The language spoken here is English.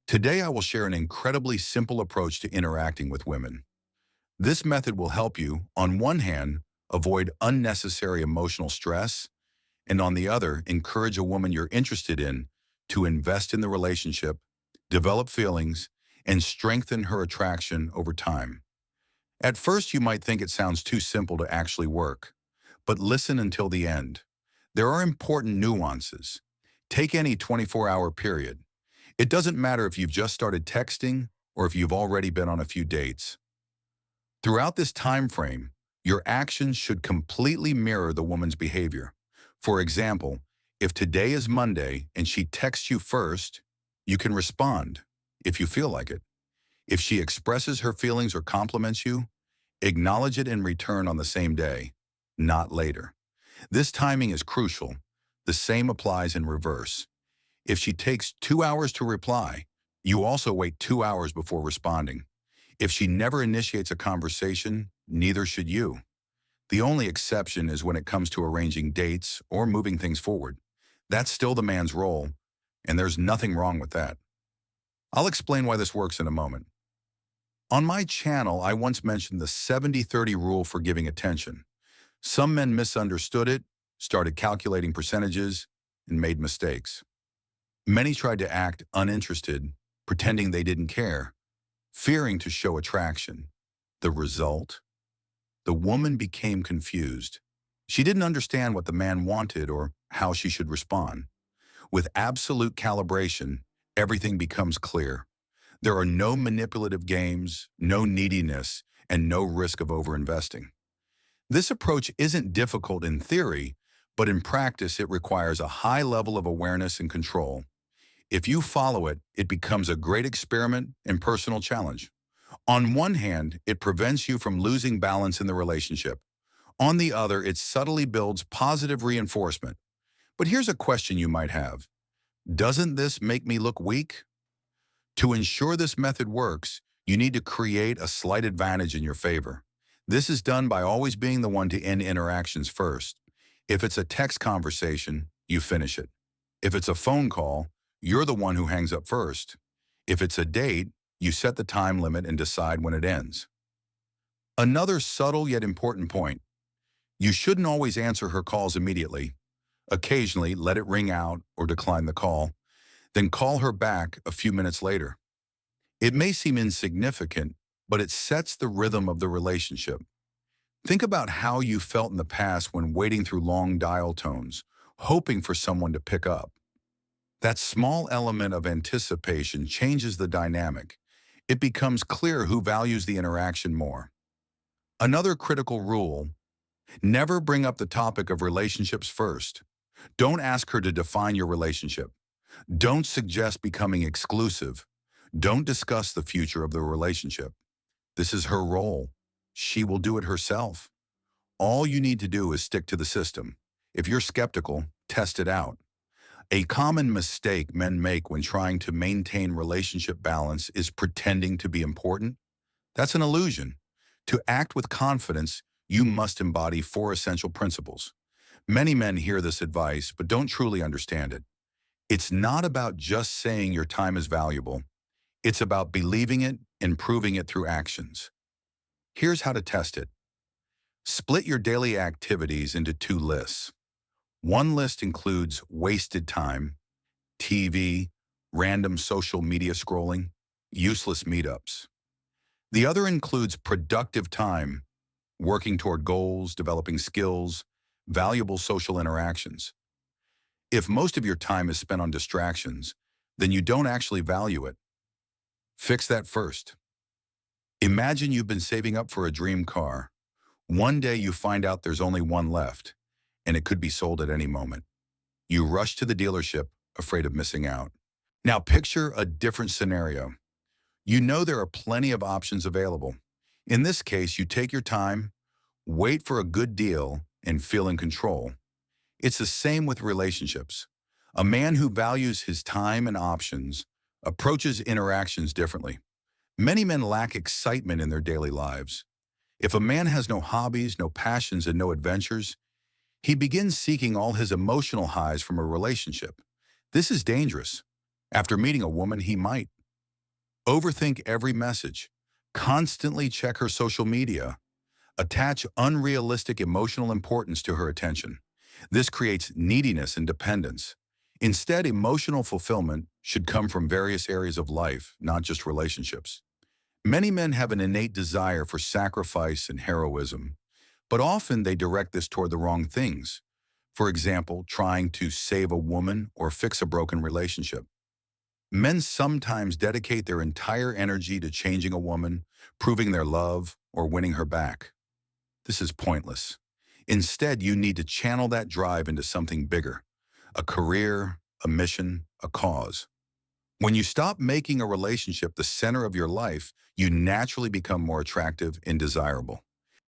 Today, I will share an incredibly simple approach to interacting with women. This method will help you, on one hand, avoid unnecessary emotional stress, and on the other, encourage a woman you're interested in to invest in the relationship, develop feelings, and strengthen her attraction over time. At first, you might think it sounds too simple to actually work, but listen until the end. There are important nuances. Take any 24-hour period. It doesn't matter if you've just started texting or if you've already been on a few dates. Throughout this time frame, your actions should completely mirror the woman's behavior. For example, if today is Monday and she texts you first, you can respond if you feel like it. If she expresses her feelings or compliments you, acknowledge it in return on the same day, not later. This timing is crucial. The same applies in reverse. If she takes 2 hours to reply, you also wait 2 hours before responding. If she never initiates a conversation, neither should you. The only exception is when it comes to arranging dates or moving things forward. That's still the man's role, and there's nothing wrong with that. I'll explain why this works in a moment. On my channel, I once mentioned the 70-30 rule for giving attention. Some men misunderstood it, started calculating percentages, and made mistakes. Many tried to act uninterested, pretending they didn't care, fearing to show attraction. The result? The woman became confused. She didn't understand what the man wanted or how she should respond. With absolute calibration, everything becomes clear. There are no manipulative games, no neediness, and no risk of overinvesting. This approach isn't difficult in theory, but in practice it requires a high level of awareness and control. If you follow it, it becomes a great experiment and personal challenge. On one hand, it prevents you from losing balance in the relationship. On the other, it subtly builds positive reinforcement. But here's a question you might have. Doesn't this make me look weak? To ensure this method works, you need to create a slight advantage in your favor. This is done by always being the one to end interactions first. If it's a text conversation, you finish it. If it's a phone call, you're the one who hangs up first. If it's a date, you set the time limit and decide when it ends. Another subtle yet important point. You shouldn't always answer her calls immediately. Occasionally, let it ring out or decline the call, then call her back a few minutes later. It may seem insignificant, but it sets the rhythm of the relationship. Think about how you felt in the past when waiting through long dial tones, hoping for someone to pick up. That small element of anticipation changes the dynamic. It becomes clear who values the interaction more. Another critical rule: never bring up the topic of relationships first. Don't ask her to define your relationship. Don't suggest becoming exclusive. Don't discuss the future of the relationship. This is her role. She will do it herself. All you need to do is stick to the system. If you're skeptical, test it out. A common mistake men make when trying to maintain relationship balance is pretending to be important. That's an illusion. To act with confidence, you must embody 4 essential principles. Many men hear this advice but don't truly understand it. It's not about just saying your time is valuable. It's about believing it and proving it through actions. Here's how to test it. Split your daily activities into 2 lists. One list includes wasted time, TV, random social media scrolling, useless meetups. The other includes productive time, working toward goals, developing skills, valuable social interactions. If most of your time is spent on distractions, then you don't actually value it. Fix that first. Imagine you've been saving up for a dream car. One day you find out there's only one left, and it could be sold at any moment. You rush to the dealership, afraid of missing out. Now picture a different scenario. You know there are plenty of options available. In this case, you take your time, wait for a good deal, and feel in control. It's the same with relationships. A man who values his time and options approaches interactions differently. Many men lack excitement in their daily lives. If a man has no hobbies, no passions, and no adventures, he begins seeking all his emotional highs from a relationship. This is dangerous. After meeting a woman, he might Overthink every message. Constantly check her social media. Attach unrealistic emotional importance to her attention. This creates neediness and dependence. Instead, emotional fulfillment should come from various areas of life, not just relationships. Many men have an innate desire for sacrifice and heroism, but often they direct this toward the wrong things. For example, trying to save a woman or fix a broken relationship. Men sometimes dedicate their entire energy to changing a woman, proving their love, or winning her back. This is pointless. Instead, you need to channel that drive into something bigger, a career, a mission, a cause. When you stop making a relationship the center of your life, you naturally become more attractive and desirable.